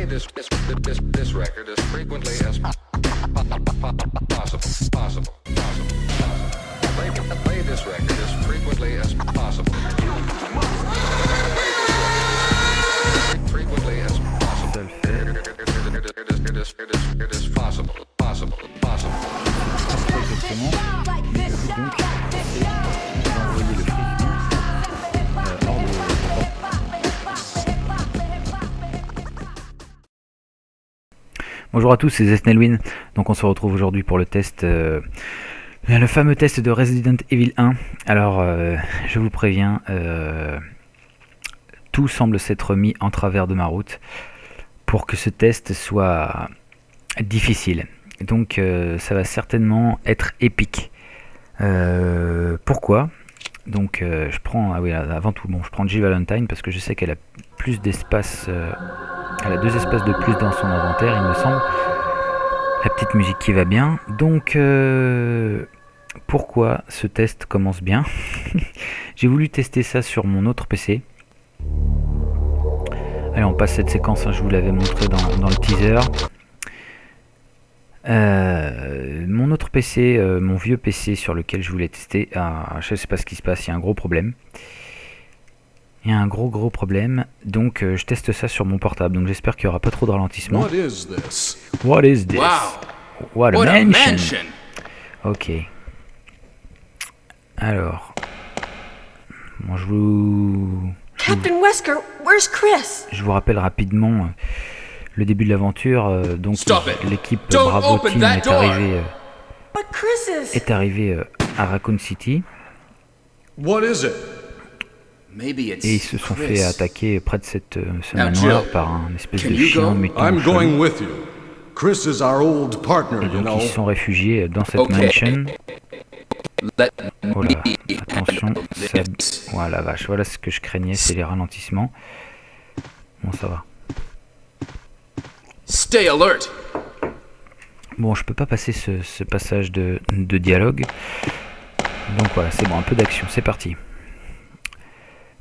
this record as frequently as possible. Play this record as frequently as possible. Frequently as possible. It is possible. Exactement. Donc, c'est envoyer le frequency hors de. Bonjour à tous, c'est Zesnelwin. Donc on se retrouve aujourd'hui pour le test, le fameux test de Resident Evil 1. Alors, je vous préviens, tout semble s'être mis en travers de ma route pour que ce test soit difficile. Donc ça va certainement être épique. Pourquoi ? Donc je prends, avant tout, je prends Jill Valentine parce que je sais qu'elle a plus d'espace, elle a 2 espaces de plus dans son inventaire, il me semble. La petite musique qui va bien. Donc pourquoi ce test commence bien ? J'ai voulu tester ça sur mon autre PC. Allez, on passe cette séquence, je vous l'avais montré dans le teaser. Mon autre PC, mon vieux PC sur lequel je voulais tester, je sais pas ce qui se passe, il y a un gros problème. Il y a un gros problème, donc je teste ça sur mon portable, donc j'espère qu'il n'y aura pas trop de ralentissement. What is this? What is this? Wow. What a mansion. mansion! Ok. Alors, bon, je vous rappelle rapidement le début de l'aventure. Donc l'équipe Bravo Team est arrivée à Raccoon City. What is it? Et ils se sont fait attaquer près de ce manoir par un espèce de chien mutant. I'm going with you. Chris is our old partner, Et donc ils se sont réfugiés dans cette mansion. Oh là, attention, voilà la vache, voilà ce que je craignais, c'est les ralentissements. Bon, ça va. Stay alert. Bon, je peux pas passer ce passage de dialogue. Donc voilà, c'est bon, un peu d'action, c'est parti.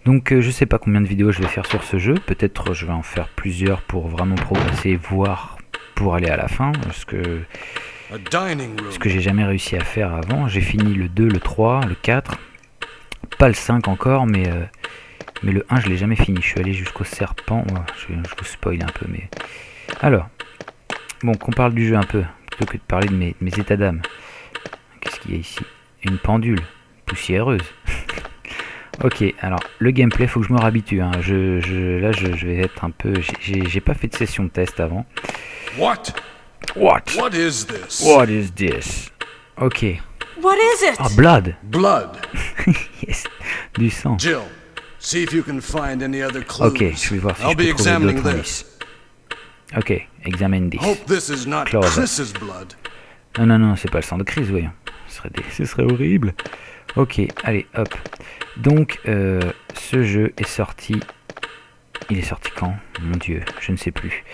Donc je sais pas combien de vidéos je vais faire sur ce jeu. Peut-être je vais en faire plusieurs pour vraiment progresser, voire pour aller à la fin. Ce que j'ai jamais réussi à faire avant. J'ai fini le 2, le 3, le 4. Pas le 5 encore, mais le 1 je l'ai jamais fini. Je suis allé jusqu'au serpent. Je vous spoil un peu, mais... Alors, bon, qu'on parle du jeu un peu, plutôt que de parler de mes états d'âme. Qu'est-ce qu'il y a ici ? Une pendule poussiéreuse. Ok, alors, le gameplay, faut que je me réhabitue. Là, je vais être un peu... J'ai pas fait de session de test avant. What is this? What is this? Ok. What is it? Ah, blood. Blood. Yes, du sang. Jill, see if you can find any other clues. Ok, je vais voir si I'll je be peux trouver examining d'autres this. indices. Ok, examine this. Hope this is not Close. Chris's blood. Non, c'est pas le sang de Chris, voyons. Ce serait horrible. Ok, allez, hop. Donc, ce jeu est sorti... Il est sorti quand ? Mon Dieu, je ne sais plus.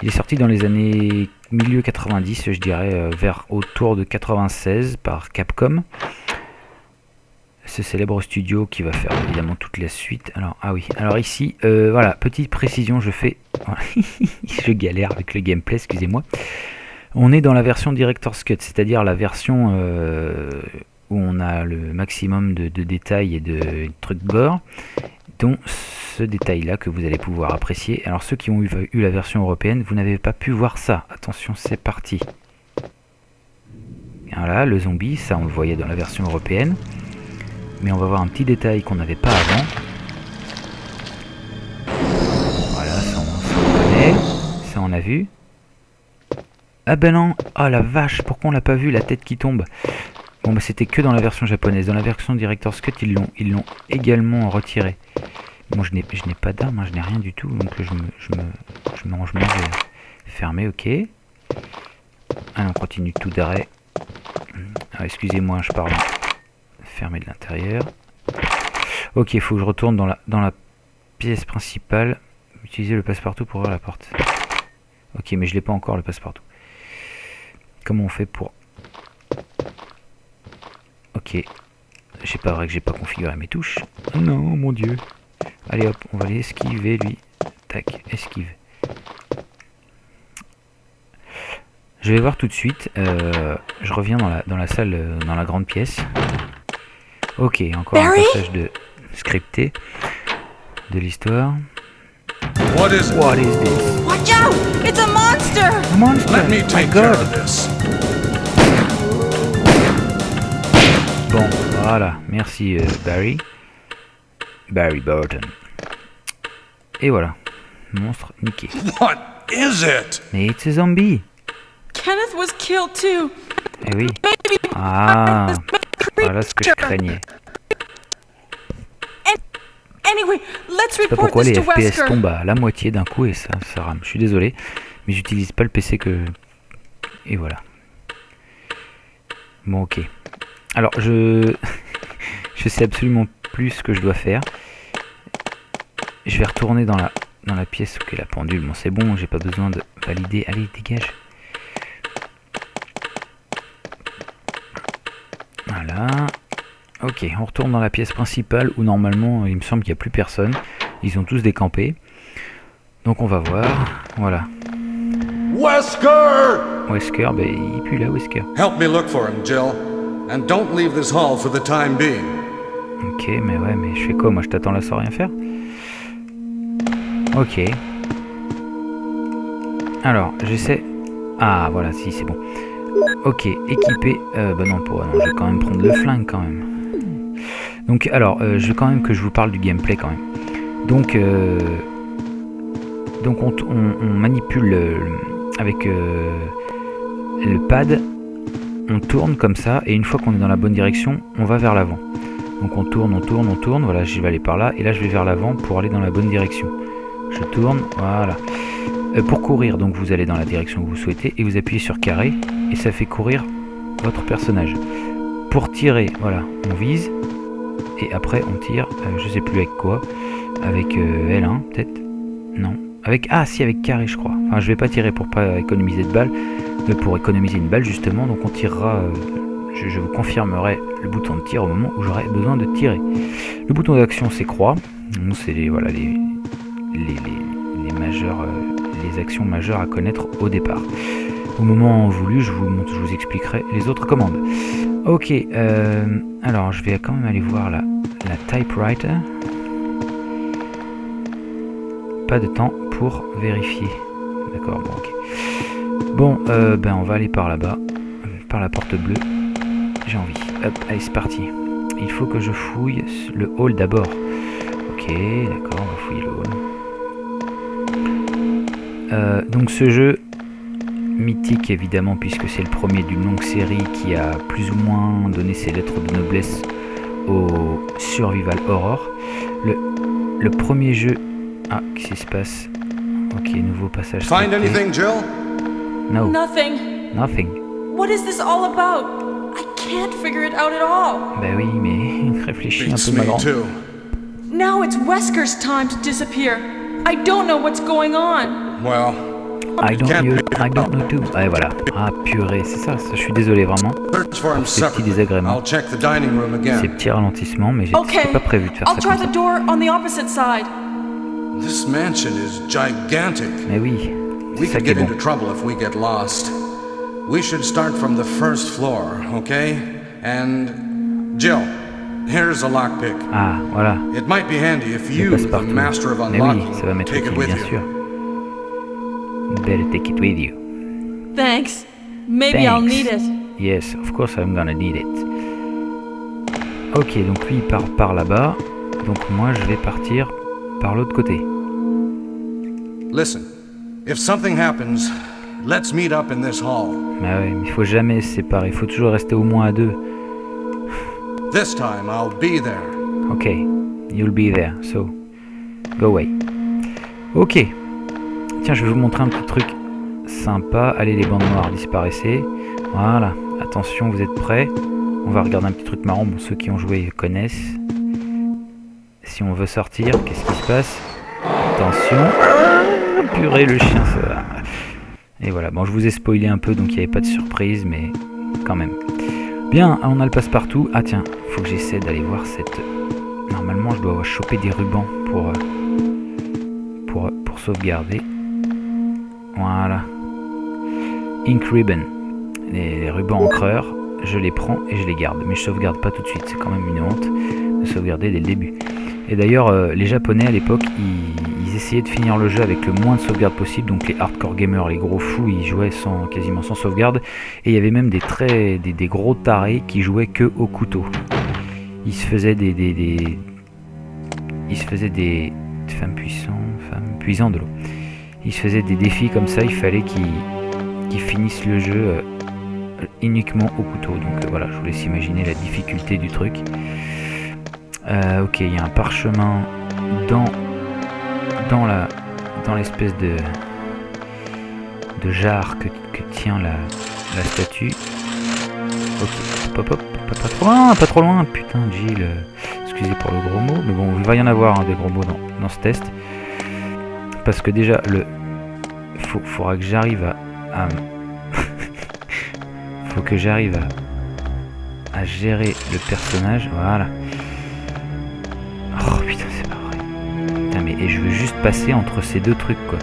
Il est sorti dans les années milieu 90, je dirais, vers autour de 96 par Capcom. Ce célèbre studio qui va faire évidemment toute la suite. Alors ici, voilà, petite précision, je galère avec le gameplay, excusez-moi. On est dans la version Director's Cut, c'est-à-dire la version où on a le maximum de détails et de trucs gore, dont ce détail-là que vous allez pouvoir apprécier. Alors ceux qui ont eu la version européenne, vous n'avez pas pu voir ça. Attention, c'est parti. Voilà, le zombie, ça on le voyait dans la version européenne. Mais on va voir un petit détail qu'on n'avait pas avant. Voilà, ça on connaît. Ça on a vu. Ah ben non, ah la vache, pourquoi on l'a pas vu, la tête qui tombe. Bon bah c'était que dans la version japonaise. Dans la version Director's Cut, ils l'ont également retiré. Bon, je n'ai pas d'arme, je n'ai rien du tout, donc je me range, je vais fermer, ok. Allez, on continue tout d'arrêt. Ah, excusez-moi, je parle. Fermer de l'intérieur. Ok, il faut que je retourne dans la pièce principale. Utiliser le passe-partout pour ouvrir la porte. Ok, mais je l'ai pas encore le passe-partout. Comment on fait pour... Ok. C'est pas vrai que j'ai pas configuré mes touches. Non, mon dieu. Allez hop, on va aller esquiver lui. Tac, esquive. Je vais voir tout de suite. Je reviens dans la salle, dans la grande pièce. Ok, encore Barry? un passage de scripté de l'histoire. What is it? What is this? Watch out! It's a monster! A monster! Let me My take care God! of this. Bon, voilà. Merci Barry. Barry Burton. Et voilà. Monstre niqué. What is it? Mais it's a zombie. Kenneth was killed too. Eh oui. Baby, Ah, voilà ce que je craignais. Anyway, let's Je sais pas report pourquoi this les to FPS Wesker. tombent à la moitié d'un coup et ça rame. Je suis désolé, mais j'utilise pas le PC que... Et voilà. Bon, ok. Alors, je sais absolument plus ce que je dois faire. Je vais retourner dans la pièce. Ok, la pendule. Bon, c'est bon, j'ai pas besoin de valider. Allez, dégage. Voilà. Ok, on retourne dans la pièce principale où normalement il me semble qu'il n'y a plus personne. Ils ont tous décampé. Donc on va voir. Voilà. Wesker! Wesker, ben il pue là, Wesker. Help me look for him, Jill. And don't leave this hall for the time being. Ok, mais ouais, mais je fais quoi? Moi je t'attends là sans rien faire? Ok. Alors, j'essaie... Ah, voilà, si, c'est bon. Ok, équipé... bah non, je vais quand même prendre le flingue quand même. Donc, alors, je veux quand même que je vous parle du gameplay quand même. Donc on manipule avec le pad, on tourne comme ça, et une fois qu'on est dans la bonne direction, on va vers l'avant. Donc on tourne, voilà, je vais aller par là, et là je vais vers l'avant pour aller dans la bonne direction. Je tourne, voilà. Pour courir, donc vous allez dans la direction que vous souhaitez, et vous appuyez sur carré, et ça fait courir votre personnage. Pour tirer, voilà, on vise, et après on tire, je sais plus avec quoi, avec L1 peut-être, non, avec carré je crois. Enfin je vais pas tirer pour pas économiser de balles, mais pour économiser une balle justement, donc on tirera, je vous confirmerai le bouton de tir au moment où j'aurai besoin de tirer. Le bouton d'action c'est croix, donc c'est les majeurs, les actions majeures à connaître au départ. Au moment voulu, je vous expliquerai les autres commandes. Ok, alors je vais quand même aller voir la typewriter. Pas de temps pour vérifier. D'accord, bon, ok. Bon, ben on va aller par là-bas, par la porte bleue. J'ai envie. Hop, allez, c'est parti. Il faut que je fouille le hall d'abord. Ok, d'accord, on va fouiller le hall. Donc ce jeu mythique évidemment puisque c'est le premier d'une longue série qui a plus ou moins donné ses lettres de noblesse au survival horror. Le premier jeu... Ah, qu'est-ce qui se passe? Ok, nouveau passage. Find anything, Jill? No, Nothing. nothing. What is this all about? I can't figure it out at all. Bah oui, mais réfléchis un Beats peu ma me grande. too. Now it's Wesker's time to disappear. I don't know what's going on. Well, I don't know too. Ah, et voilà. Ah, purée, c'est ça, je suis désolé vraiment. search for him Ces petits separately. désagréments. I'll check the dining room Ces again. petits ralentissements, mais Okay, c'était pas prévu de faire I'll ça try comme the ça. door on the opposite side. This mansion is gigantic. Mais oui, c'est We ça could qui est get bon. into trouble if we get lost. We should start from the first floor, okay? And Jill, here's a lockpick. Ah, voilà. It might be handy if Le you, the passe-partout. master of Mais oui, unlocking, ça va m'être take it utile, with bien you. sûr. Better take it with you. Thanks. Maybe I'll Thanks. need it. Yes, of course I'm gonna need it. Ok, donc lui il part par là-bas. Donc moi je vais partir par l'autre côté. Listen, if something happens, let's meet up in this hall. Mais ouais, mais il faut jamais se séparer. Il faut toujours rester au moins à deux. This time I'll be there. Ok, you'll be there, so go away. Ok. Tiens, je vais vous montrer un petit truc sympa. Allez, les bandes noires, disparaissez. Voilà. Attention, vous êtes prêts? On va regarder un petit truc marrant. Bon, ceux qui ont joué connaissent. Si on veut sortir, qu'est-ce qui se passe? Attention. Purée, le chien, ça va. Et voilà. Bon, je vous ai spoilé un peu, donc il n'y avait pas de surprise, mais quand même. Bien, on a le passe-partout. Ah tiens, faut que j'essaie d'aller voir cette... Normalement, je dois choper des rubans pour sauvegarder. Voilà. ink ribbon, les rubans encreurs, je les prends et je les garde. Mais je sauvegarde pas tout de suite, c'est quand même une honte de sauvegarder dès le début. Et d'ailleurs, les Japonais à l'époque, ils essayaient de finir le jeu avec le moins de sauvegarde possible. Donc les hardcore gamers, les gros fous, ils jouaient quasiment sans sauvegarde. Et il y avait même des gros tarés qui jouaient que au couteau. Ils se faisaient des femmes puisant de l'eau. Ils se faisaient des défis comme ça. Il fallait qu'ils finissent le jeu uniquement au couteau. Donc voilà, je vous laisse imaginer la difficulté du truc. Ok, il y a un parchemin dans l'espèce de jarre que tient la statue. Ok, hop, pas trop loin, putain, Jill, excusez pour le gros mot, mais bon, il va y en avoir des gros mots dans ce test. Parce que déjà, faudra que j'arrive faut que j'arrive à gérer le personnage, voilà. Oh putain, c'est pas vrai. Putain, mais je veux juste passer entre ces deux trucs, quoi.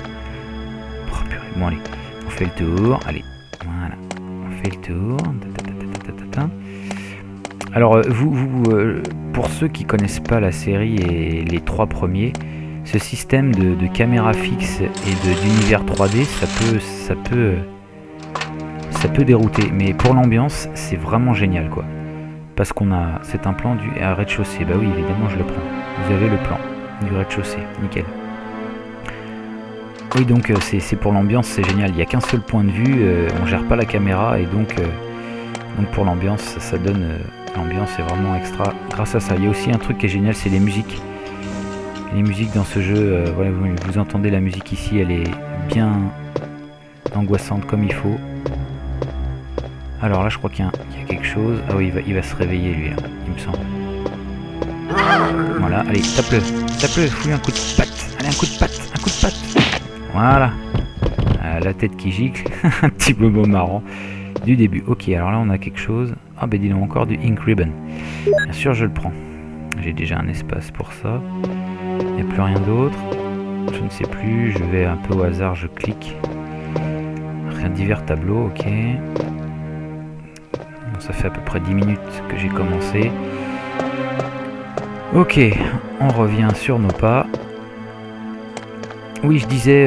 Oh purée, bon allez, on fait le tour, allez, voilà, on fait le tour. Alors, pour ceux qui connaissent pas la série et les 3 premiers, ce système de caméra fixe et d'univers 3D, ça peut dérouter, mais pour l'ambiance, c'est vraiment génial, quoi. Parce c'est un plan du rez-de-chaussée. Bah oui, évidemment, je le prends. Vous avez le plan du rez-de-chaussée, nickel. Oui, donc c'est pour l'ambiance, c'est génial. Il n'y a qu'un seul point de vue, on gère pas la caméra, et donc pour l'ambiance, ça donne... l'ambiance est vraiment extra grâce à ça. Il y a aussi un truc qui est génial, c'est les musiques. Les musiques dans ce jeu, voilà, vous entendez la musique ici, elle est bien angoissante comme il faut. Alors là, je crois qu'il y a quelque chose. Ah oui, il va se réveiller lui, là, il me semble. Voilà, allez, tape-le, fouille un coup de patte. Allez, un coup de patte. Voilà. La tête qui gicle, un petit bobo marrant du début. Ok, alors là, on a quelque chose. Ah ben dis donc, encore du ink ribbon. Bien sûr, je le prends. J'ai déjà un espace pour ça. Il n'y a plus rien d'autre. Je ne sais plus, je vais un peu au hasard, je clique. Rien, divers tableaux, ok. Ça fait à peu près 10 minutes que j'ai commencé. Ok, on revient sur nos pas. Oui, je disais,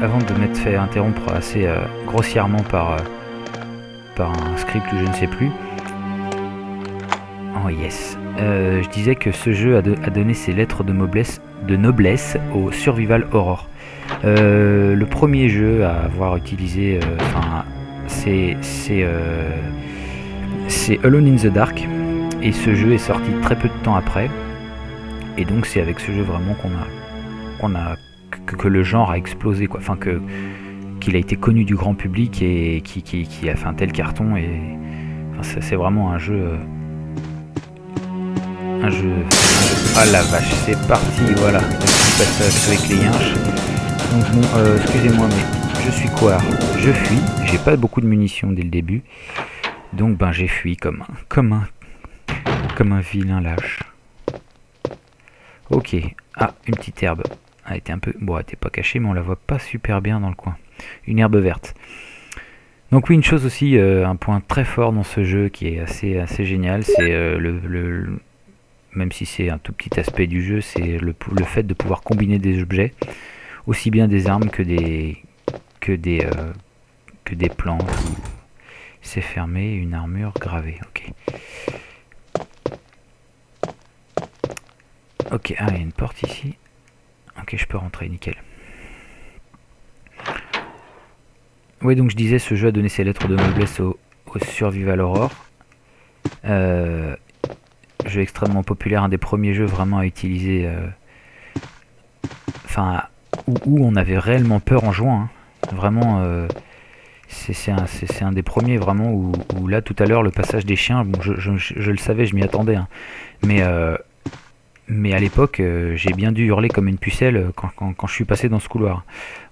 avant de m'être fait interrompre assez grossièrement par un script ou je ne sais plus. Oh yes. Je disais que ce jeu a donné ses lettres de noblesse au Survival Horror. Le premier jeu à avoir utilisé... c'est Alone in the Dark, et ce jeu est sorti très peu de temps après, et donc c'est avec ce jeu vraiment que le genre a explosé, quoi. Enfin qu'il a été connu du grand public et qui a fait un tel carton, et enfin, c'est vraiment un jeu ah la vache, c'est parti, voilà, le petit passage avec les yinches. Donc bon, excusez-moi, mais je suis quoi? Je fuis, j'ai pas beaucoup de munitions dès le début. Donc ben j'ai fui comme un vilain lâche. Ok, ah, une petite herbe. Elle était un peu... Bon, elle était pas cachée, mais on la voit pas super bien dans le coin. Une herbe verte. Donc oui, une chose aussi, un point très fort dans ce jeu qui est assez génial, c'est même si c'est un tout petit aspect du jeu, c'est le fait de pouvoir combiner des objets, aussi bien des armes que des plantes. C'est fermé, une armure gravée, ok. Ok, ah, il y a une porte ici. Ok, je peux rentrer, nickel. Oui, donc je disais, ce jeu a donné ses lettres de noblesse au Survival Horror. Jeu extrêmement populaire, un des premiers jeux vraiment à utiliser... où on avait réellement peur en jouant, hein. Vraiment... C'est un des premiers vraiment où là tout à l'heure le passage des chiens, bon, je le savais, je m'y attendais, hein. Mais à l'époque j'ai bien dû hurler comme une pucelle quand je suis passé dans ce couloir.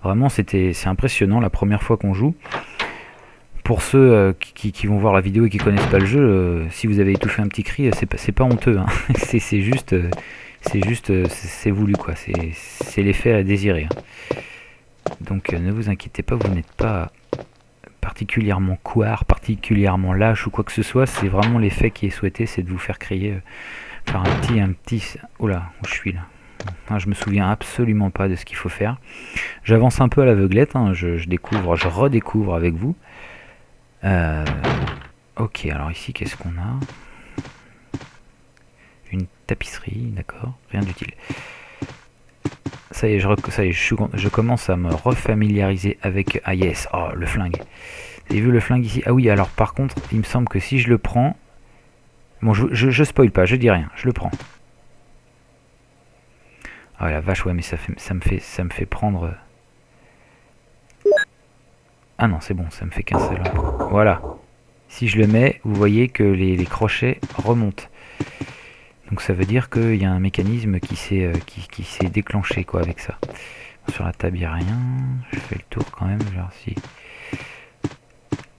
Vraiment c'est impressionnant la première fois qu'on joue. Pour ceux qui vont voir la vidéo et qui connaissent pas le jeu, si vous avez étouffé un petit cri, c'est pas honteux, hein. c'est juste c'est voulu, quoi. C'est l'effet à désirer, hein. Donc ne vous inquiétez pas, vous n'êtes pas particulièrement couard, particulièrement lâche ou quoi que ce soit. C'est vraiment l'effet qui est souhaité, c'est de vous faire crier par un petit... Oh là, où je suis là. Ah, je me souviens absolument pas de ce qu'il faut faire. J'avance un peu à l'aveuglette, hein, je découvre, je redécouvre avec vous. Ok, alors ici, qu'est-ce qu'on a? Une tapisserie, d'accord, rien d'utile. Ça y est, je commence à me refamiliariser avec... Ah yes, oh, le flingue. Vous avez vu le flingue ici? Ah oui, alors par contre, il me semble que si je le prends... Bon, je spoil pas, je dis rien, je le prends. Ah la vache, ouais, mais ça me fait prendre... Ah non, c'est bon, ça me fait qu'un seul. Voilà. Si je le mets, vous voyez que les crochets remontent. Donc ça veut dire qu'il y a un mécanisme qui s'est déclenché quoi avec ça. Sur la table, il n'y a rien. Je fais le tour quand même. Genre, si...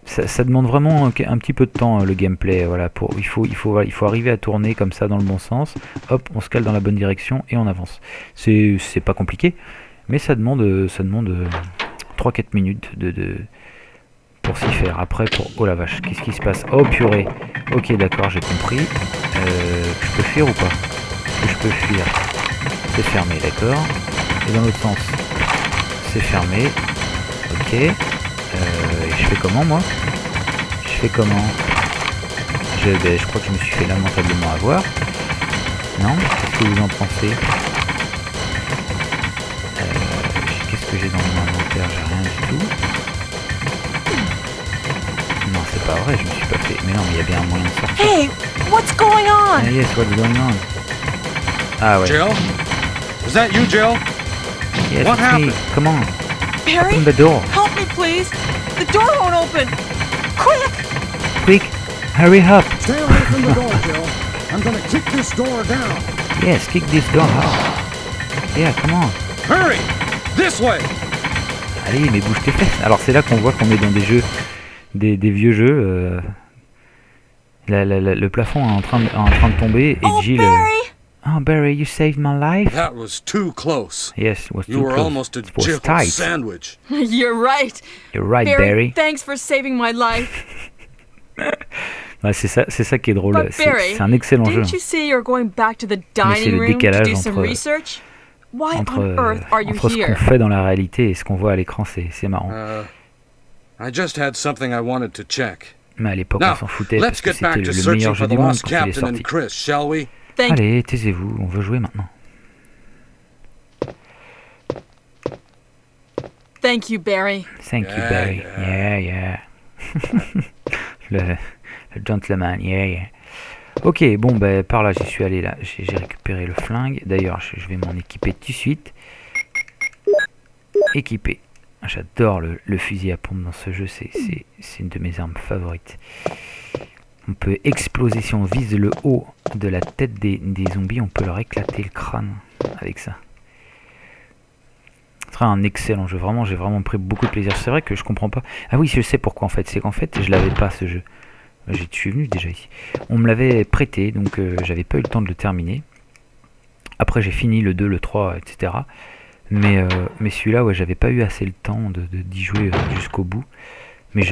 ça demande vraiment un petit peu de temps le gameplay. Voilà, il faut arriver à tourner comme ça dans le bon sens. Hop, on se cale dans la bonne direction et on avance. C'est pas compliqué, mais ça demande 3-4 minutes pour s'y faire. Après, oh la vache, qu'est-ce qui se passe? Oh purée. Ok, d'accord, j'ai compris. Je peux fuir ou pas? Je peux fuir. C'est fermé, d'accord. Et dans l'autre sens, c'est fermé. Ok. Et je fais comment, moi? Je crois que je me suis fait lamentablement avoir. Non? Qu'est-ce que vous en pensez? Qu'est-ce que j'ai dans mon inventaire? J'ai rien du tout. Non, c'est pas vrai, je me suis pas fait... Mais non, mais il y a bien un moyen de sortir. Hey, what's going on? Ah yes, what's going on? Ah ouais. Jill? Is that you, Jill? Yes, What it's me. happened? Come on, Barry, open the door. help me, please. The door won't open. Quick! Quick, hurry up. Stay away from the door, Jill. I'm gonna kick this door down. Yes, kick this door out. Yeah, come on. Hurry! This way! Allez, mais bouge tes fesses. Alors c'est là qu'on voit qu'on est dans des jeux, des vieux jeux. Le plafond est en train de tomber et Oh, Jill... Barry! Oh, Barry, you saved my life. That was too close. Yes, it was You too were close. almost a It was Jill tight. sandwich. You're right. You're right, Barry, Barry. thanks for saving my life. Ouais, c'est ça qui est drôle. But Barry, C'est un excellent jeu. didn't you say you're going back to the c'est dining le room to décalage do some entre- research? Why Entre on earth are you ce qu'on here? fait dans la réalité et ce qu'on voit à l'écran, c'est marrant. I just had something I wanted to check. Mais à l'époque, Now, on s'en foutait let's parce que get c'était back to le searching meilleur jeu for the du monde lost quand il est captain and sorti. Chris, shall we? Thank Allez, taisez-vous, on veut jouer maintenant. Thank you, Barry. Thank you, Yeah, Barry. Yeah. le gentleman, yeah. Ok, bon, ben par là, j'y suis allé, là. J'ai récupéré le flingue. D'ailleurs, je vais m'en équiper tout de suite. Équipé. J'adore le fusil à pompe dans ce jeu, c'est une de mes armes favorites. On peut exploser, si on vise le haut de la tête des zombies, on peut leur éclater le crâne avec ça. Ce sera un excellent jeu, vraiment, j'ai vraiment pris beaucoup de plaisir. C'est vrai que je comprends pas. Ah oui, je sais pourquoi en fait, c'est qu'en fait je l'avais pas ce jeu. Je suis venu déjà ici. On me l'avait prêté, donc j'avais pas eu le temps de le terminer. Après j'ai fini le 2, le 3, etc. Mais celui-là, ouais, j'avais pas eu assez le temps d'y jouer jusqu'au bout. Mais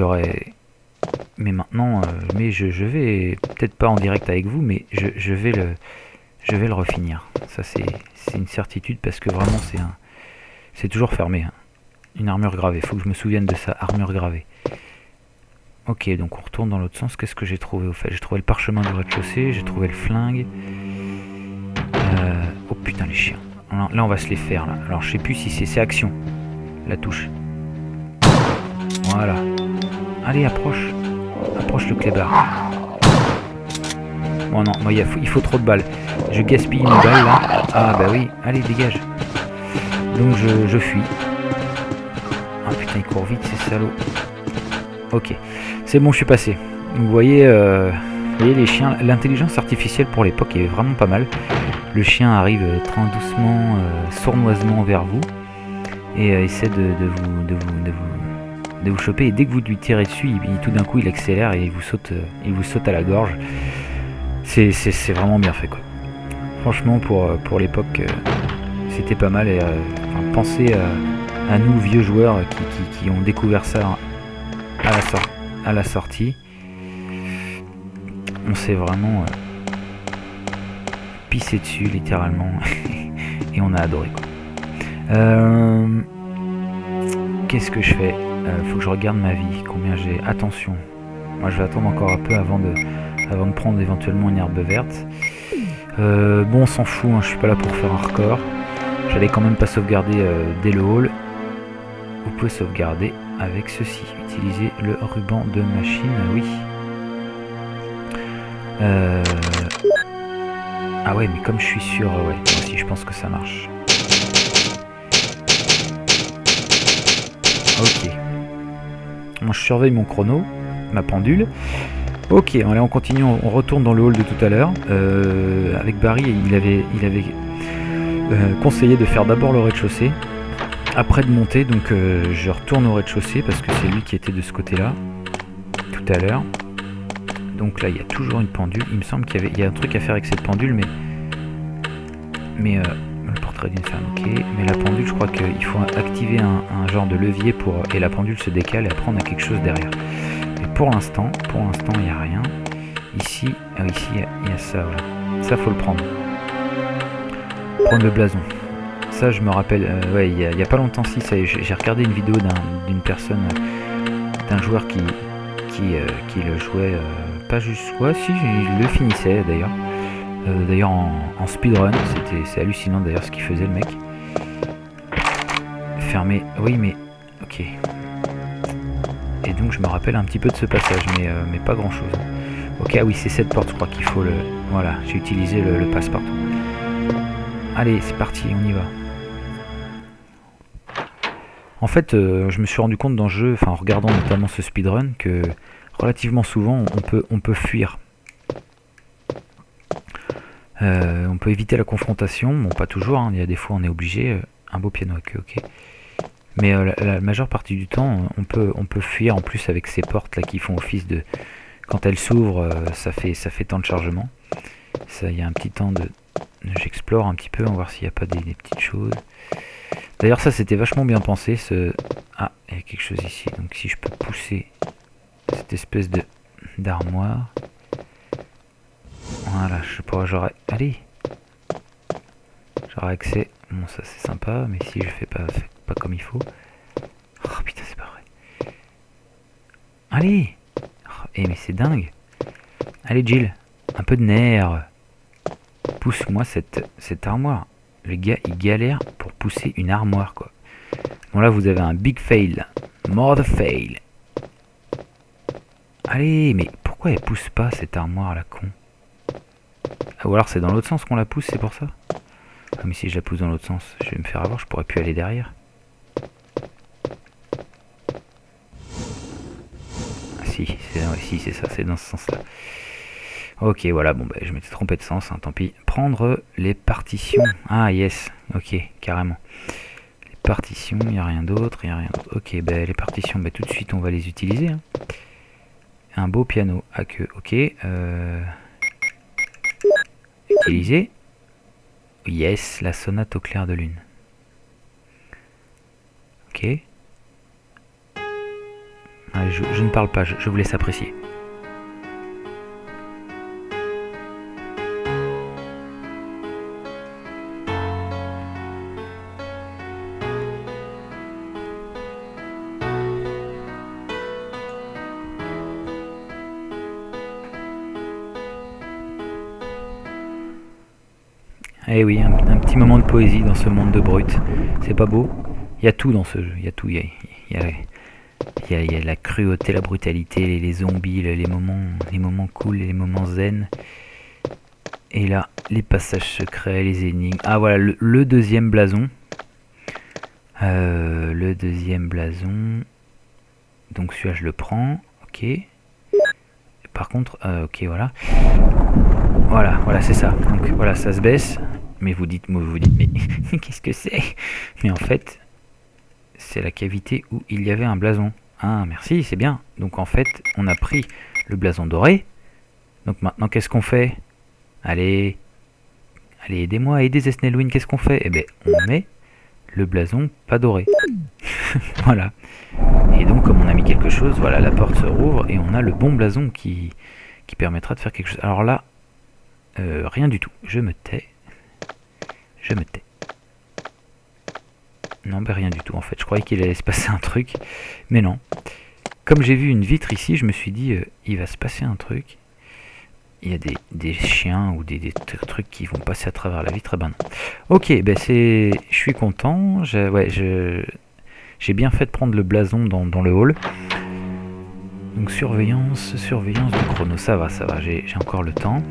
mais maintenant, je vais peut-être pas en direct avec vous, mais je vais le refinir. Ça c'est une certitude parce que vraiment c'est toujours fermé. Hein. Une armure gravée. Faut que je me souvienne de ça. Armure gravée. Ok, donc on retourne dans l'autre sens. Qu'est-ce que j'ai trouvé au fait? J'ai trouvé le parchemin du rez-de-chaussée. J'ai trouvé le flingue. Oh putain les chiens. Là on va se les faire là. Alors je sais plus si c'est action. La touche. Voilà. Allez, approche. Approche le clébard. Bon non, moi, il faut trop de balles. Je gaspille une balle là. Ah bah oui, allez dégage. Donc je fuis. Ah putain, il court vite ces salauds. Ok, c'est bon, je suis passé. Vous voyez les chiens, l'intelligence artificielle pour l'époque est vraiment pas mal. Le chien arrive très doucement, sournoisement vers vous et essaie de vous choper. Et dès que vous lui tirez dessus, tout d'un coup il accélère et il vous saute à la gorge. C'est vraiment bien fait quoi. Franchement pour l'époque c'était pas mal. Et pensez à nous vieux joueurs qui ont découvert ça à la sortie. On s'est vraiment pissé dessus littéralement et on a adoré quoi. Qu'est-ce que je fais? Faut que je regarde ma vie, combien j'ai. Attention, moi je vais attendre encore un peu avant de prendre éventuellement une herbe verte. Bon, on s'en fout, hein, je suis pas là pour faire un record. J'allais quand même pas sauvegarder dès le hall. Vous pouvez sauvegarder avec ceci. Utiliser le ruban de machine, oui. Ah ouais, mais comme je suis sûr, ouais, moi aussi je pense que ça marche. Ok. Bon, je surveille mon chrono, ma pendule. Ok, allez, on continue, on retourne dans le hall de tout à l'heure. Avec Barry, il avait conseillé de faire d'abord le rez-de-chaussée, après de monter, donc je retourne au rez-de-chaussée parce que c'est lui qui était de ce côté-là, tout à l'heure. Donc là, il y a toujours une pendule. Il me semble qu'il y a un truc à faire avec cette pendule, mais le portrait d'une femme, ok. Mais la pendule, je crois qu'il faut activer un genre de levier et la pendule se décale et après on a quelque chose derrière. Mais pour l'instant, il n'y a rien. Ici, ici, il y a ça, voilà. Ça, faut le prendre. Prendre le blason. Ça, je me rappelle, ouais, il y a pas longtemps, si, j'ai regardé une vidéo d'une personne, d'un joueur qui le jouait, pas juste, ouais, si, il le finissait d'ailleurs. D'ailleurs en speedrun, c'est hallucinant d'ailleurs ce qu'il faisait le mec. Fermé, oui mais ok. Et donc je me rappelle un petit peu de ce passage, mais pas grand chose. Ok, ah oui, c'est cette porte, je crois qu'il faut le... Voilà, j'ai utilisé le passe-partout. Allez, c'est parti, on y va. En fait, je me suis rendu compte dans le jeu, enfin en regardant notamment ce speedrun, que relativement souvent on peut fuir. On peut éviter la confrontation, bon pas toujours, hein, il y a des fois on est obligé, un beau piano à queue, ok. Mais la majeure partie du temps on peut fuir en plus avec ces portes là qui font office de... Quand elles s'ouvrent, ça fait temps de chargement. Ça, il y a un petit temps de... J'explore un petit peu, on va voir s'il n'y a pas des petites choses. D'ailleurs ça c'était vachement bien pensé, Ah, il y a quelque chose ici, donc si je peux pousser cette espèce d'armoire... Voilà, je sais pas, j'aurais... Allez, j'aurais accès... Bon, ça c'est sympa, mais si je fais pas comme il faut... Oh putain, c'est pas vrai. Allez. Oh, mais c'est dingue. Allez Jill, un peu de nerf. Pousse-moi cette armoire. Le gars, il galère pour pousser une armoire, quoi. Bon, là, vous avez un big fail. More the fail. Allez, mais pourquoi elle pousse pas cette armoire, la con? Ah, ou alors c'est dans l'autre sens qu'on la pousse, c'est pour ça? Ah, mais si je la pousse dans l'autre sens, je vais me faire avoir, je pourrais plus aller derrière. Ah si, c'est ça, c'est dans ce sens-là. Ok, voilà, bon, bah, je m'étais trompé de sens, hein, tant pis. Prendre les partitions. Ah, yes, ok, carrément. Les partitions, il n'y a rien d'autre, Ok, bah, les partitions, bah, tout de suite, on va les utiliser. Hein. Un beau piano à queue, ok. Utiliser. Yes, la sonate au clair de lune. Ok. Allez, je ne parle pas, je vous laisse apprécier. Eh oui, un petit moment de poésie dans ce monde de brut. C'est pas beau? Il y a tout dans ce jeu. Il y a tout. Il y a la cruauté, la brutalité, les zombies, les moments cool, les moments zen. Et là, les passages secrets, les énigmes. Ah voilà, le deuxième blason. Le deuxième blason. Donc celui-là, je le prends. Ok. Par contre, ok, voilà. Voilà, c'est ça. Donc voilà, ça se baisse. Mais vous dites, mais qu'est-ce que c'est? Mais en fait, c'est la cavité où il y avait un blason. Ah, merci, c'est bien. Donc en fait, on a pris le blason doré. Donc maintenant, qu'est-ce qu'on fait? Allez, aidez-moi, aidez Zesnelwin, qu'est-ce qu'on fait? Eh ben, on met le blason pas doré. Voilà. Et donc comme on a mis quelque chose, voilà, la porte se rouvre et on a le bon blason qui permettra de faire quelque chose. Alors là, rien du tout. Je me tais. Non, ben rien du tout en fait. Je croyais qu'il allait se passer un truc, mais non. Comme j'ai vu une vitre ici, je me suis dit, il va se passer un truc. Il y a des chiens ou des trucs qui vont passer à travers la vitre. Ben non. Ok, ben je suis content. J'ai bien fait de prendre le blason dans le hall. Donc surveillance du chrono. Ça va. J'ai encore le temps.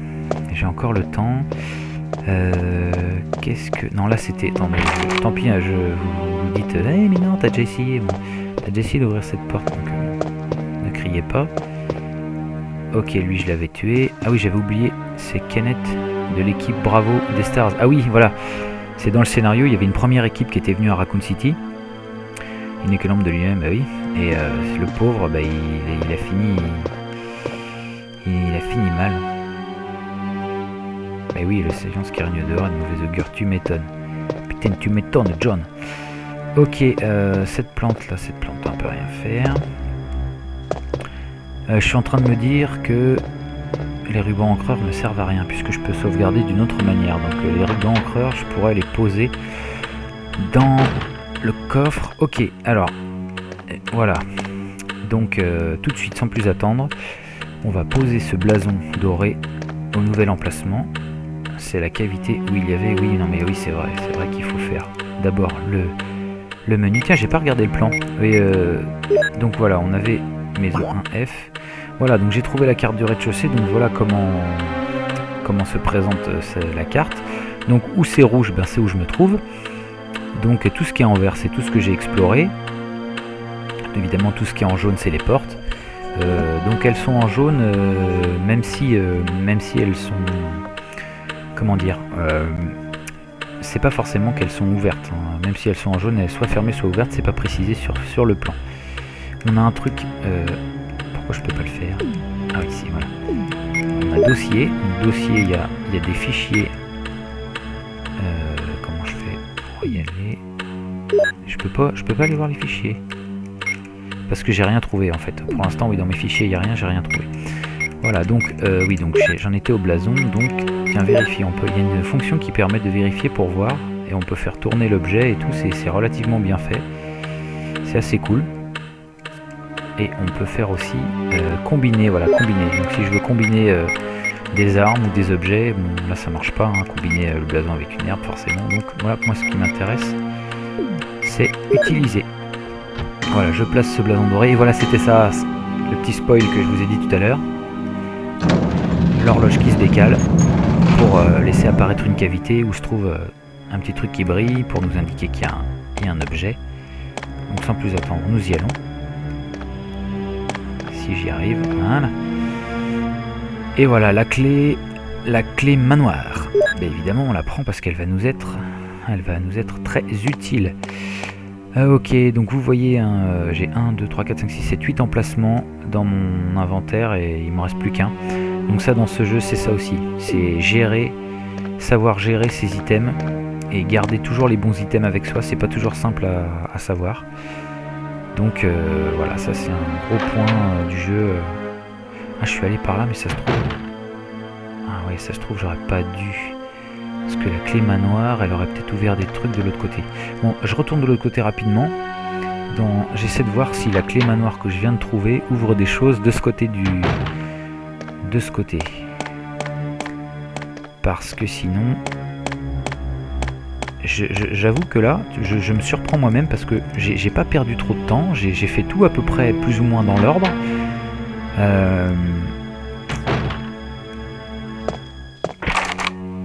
Qu'est-ce que... Non, là c'était... Tant pis, vous dites... mais non, t'as déjà essayé. Bon, t'as déjà essayé d'ouvrir cette porte, donc ne criez pas. Ok, lui je l'avais tué. Ah oui, j'avais oublié, c'est Kenneth de l'équipe Bravo des Stars. Ah oui, voilà. C'est dans le scénario, il y avait une première équipe qui était venue à Raccoon City. Il n'est que l'homme de lui-même, bah oui. Et le pauvre, bah, il a fini mal. Mais oui, le silence qui règne dehors, une mauvaise augure, tu m'étonnes. Putain, tu m'étonnes, John. Ok, cette plante, on peut rien faire. Je suis en train de me dire que les rubans encreurs ne servent à rien, puisque je peux sauvegarder d'une autre manière. Donc les rubans encreurs, je pourrais les poser dans le coffre. Ok, alors, voilà. Donc, tout de suite, sans plus attendre, on va poser ce blason doré au nouvel emplacement. C'est la cavité où il y avait... Oui, non mais oui, c'est vrai qu'il faut faire d'abord le menu. Tiens, j'ai pas regardé le plan. Et, donc voilà, on avait maison 1F. Voilà, donc j'ai trouvé la carte du rez-de-chaussée. Donc voilà comment se présente la carte. Donc où c'est rouge, ben, c'est où je me trouve. Donc tout ce qui est en vert, c'est tout ce que j'ai exploré. Évidemment, tout ce qui est en jaune, c'est les portes. Donc elles sont en jaune, même si elles sont... Comment dire, c'est pas forcément qu'elles sont ouvertes, hein. Même si elles sont en jaune, elles soient fermées, soit ouvertes, c'est pas précisé sur le plan. On a un truc, pourquoi je peux pas le faire? Ah oui, si, voilà. On a dossier, donc dossier, il y a des fichiers. Comment je fais pour y aller? Je peux pas aller voir les fichiers. Parce que j'ai rien trouvé en fait. Pour l'instant, oui, dans mes fichiers, il n'y a rien, j'ai rien trouvé. Voilà, donc, oui, donc j'en étais au blason, donc, tiens, vérifier, il y a une fonction qui permet de vérifier pour voir, et on peut faire tourner l'objet et tout, c'est relativement bien fait, c'est assez cool. Et on peut faire aussi combiner, voilà, combiner, donc si je veux combiner des armes ou des objets, bon, là ça marche pas, hein, combiner le blason avec une herbe forcément, donc voilà, moi ce qui m'intéresse, c'est utiliser. Voilà, je place ce blason doré, et voilà, c'était ça, le petit spoil que je vous ai dit tout à l'heure. L'horloge qui se décale pour laisser apparaître une cavité où se trouve un petit truc qui brille pour nous indiquer qu'il y a un objet. Donc sans plus attendre, nous y allons. Si j'y arrive, voilà. Et voilà, la clé manoir. Bien évidemment, on la prend parce qu'elle va nous être très utile. Ok, donc vous voyez, j'ai 1, 2, 3, 4, 5, 6, 7, 8 emplacements dans mon inventaire et il ne me reste plus qu'un. Donc ça, dans ce jeu, c'est ça aussi. C'est savoir gérer ses items et garder toujours les bons items avec soi. C'est pas toujours simple à savoir. Donc voilà, ça c'est un gros point du jeu. Ah, je suis allé par là, mais ça se trouve... Ah ouais, ça se trouve, j'aurais pas dû... Parce que la clé manoir, elle aurait peut-être ouvert des trucs de l'autre côté. Bon, je retourne de l'autre côté rapidement. J'essaie de voir si la clé manoir que je viens de trouver ouvre des choses de ce côté de ce côté. Parce que sinon... J'avoue que là, je me surprends moi-même parce que j'ai pas perdu trop de temps. J'ai fait tout à peu près plus ou moins dans l'ordre.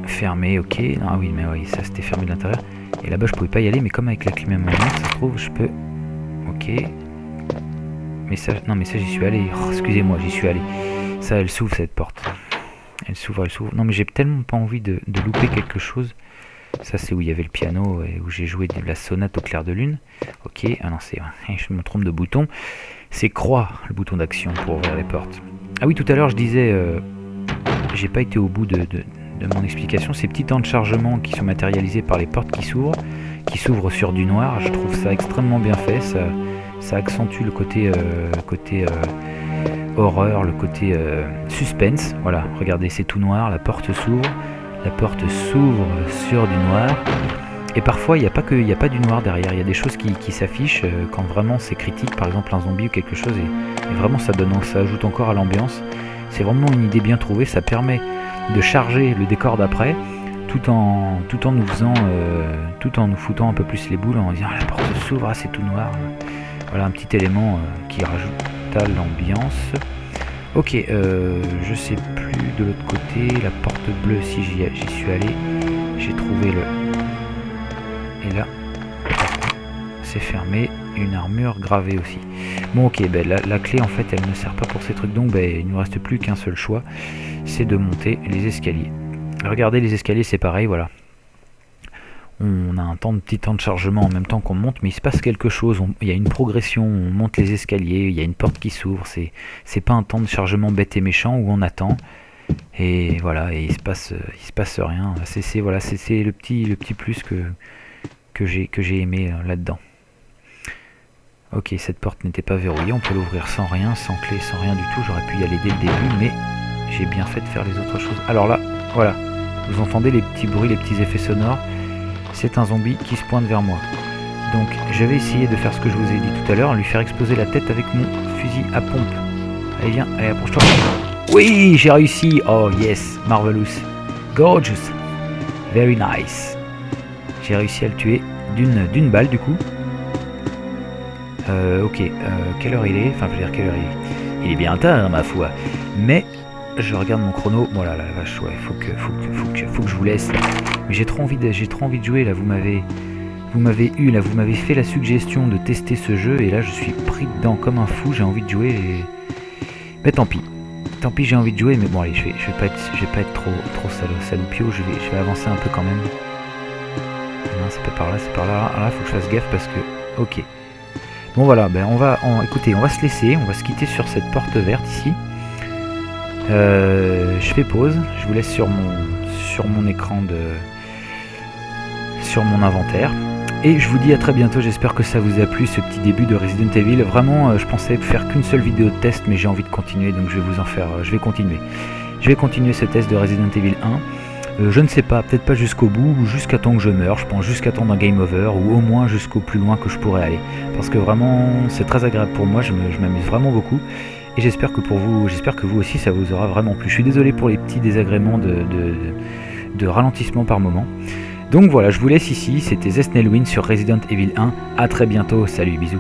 Fermé, ok. Ah oui, mais oui, ça c'était fermé de l'intérieur. Et là-bas, je pouvais pas y aller, mais comme avec la clé manoir, ça se trouve, je peux... Ok. Mais ça, non, mais ça, j'y suis allé. Oh, excusez-moi, j'y suis allé. Ça, elle s'ouvre, cette porte. Elle s'ouvre. Non, mais j'ai tellement pas envie de louper quelque chose. Ça, c'est où il y avait le piano et où j'ai joué de la sonate au clair de lune. Ok, ah non, je me trompe de bouton. C'est croix, le bouton d'action pour ouvrir les portes. Ah oui, tout à l'heure, je disais... j'ai pas été au bout de mon explication. Ces petits temps de chargement qui sont matérialisés par les portes qui s'ouvrent sur du noir, je trouve ça extrêmement bien fait. ça accentue le côté, horreur, le côté suspense. Voilà, regardez, c'est tout noir, la porte s'ouvre sur du noir. Et parfois, il n'y a pas du noir derrière, il y a des choses qui s'affichent quand vraiment c'est critique, par exemple un zombie ou quelque chose, et vraiment ça ajoute encore à l'ambiance. C'est vraiment une idée bien trouvée, ça permet de charger le décor d'après, tout en nous foutant un peu plus les boules, en disant ah, la porte s'ouvre, ah, c'est tout noir. Voilà un petit élément qui rajoute à l'ambiance. Ok, je sais plus de l'autre côté, la porte bleue, si j'y suis allé, j'ai trouvé et là, c'est fermé, une armure gravée aussi. Bon ok, ben, la clé en fait elle ne sert pas pour ces trucs, donc ben, il ne nous reste plus qu'un seul choix, c'est de monter les escaliers. Regardez, les escaliers c'est pareil, voilà. On a un petit temps de chargement en même temps qu'on monte, mais il se passe quelque chose, il y a une progression, on monte les escaliers, il y a une porte qui s'ouvre, c'est pas un temps de chargement bête et méchant où on attend, et voilà, et il se passe rien. C'est le petit plus que j'ai aimé là-dedans. Ok, cette porte n'était pas verrouillée, on peut l'ouvrir sans rien, sans clé, sans rien du tout, j'aurais pu y aller dès le début, mais j'ai bien fait de faire les autres choses. Alors là, voilà, vous entendez les petits bruits, les petits effets sonores, c'est un zombie qui se pointe vers moi. Donc je vais essayer de faire ce que je vous ai dit tout à l'heure, lui faire exploser la tête avec mon fusil à pompe. Allez viens, allez approche-toi. Oui, j'ai réussi. Oh yes, marvelous, gorgeous, very nice. J'ai réussi à le tuer d'une balle du coup. Ok, quelle heure il est? Enfin, je veux dire, quelle heure il est? Il est bien tard, ma foi. Mais je regarde mon chrono. Voilà, la vache, ouais, faut que je vous laisse. Mais j'ai trop envie de jouer là. Vous m'avez eu là, vous m'avez fait la suggestion de tester ce jeu et là je suis pris dedans comme un fou. J'ai envie de jouer. Mais tant pis, j'ai envie de jouer. Mais bon, allez, je vais pas être trop saloupio. Je vais avancer un peu quand même. Non, c'est pas par là, c'est par là. Alors là, faut que je fasse gaffe parce que. Ok. Bon voilà, ben écoutez, on va se laisser, on va se quitter sur cette porte verte ici. Je fais pause, je vous laisse sur mon écran sur mon inventaire. Et je vous dis à très bientôt, j'espère que ça vous a plu ce petit début de Resident Evil. Vraiment, je pensais faire qu'une seule vidéo de test, mais j'ai envie de continuer, donc je vais continuer. Je vais continuer ce test de Resident Evil 1. Je ne sais pas, peut-être pas jusqu'au bout, ou jusqu'à temps que je meure, je pense jusqu'à temps d'un game over, ou au moins jusqu'au plus loin que je pourrais aller. Parce que vraiment, c'est très agréable pour moi, je m'amuse vraiment beaucoup. Et j'espère que vous aussi, ça vous aura vraiment plu. Je suis désolé pour les petits désagréments de ralentissement par moment. Donc voilà, je vous laisse ici, c'était Zesnelwin sur Resident Evil 1. A très bientôt, salut, bisous.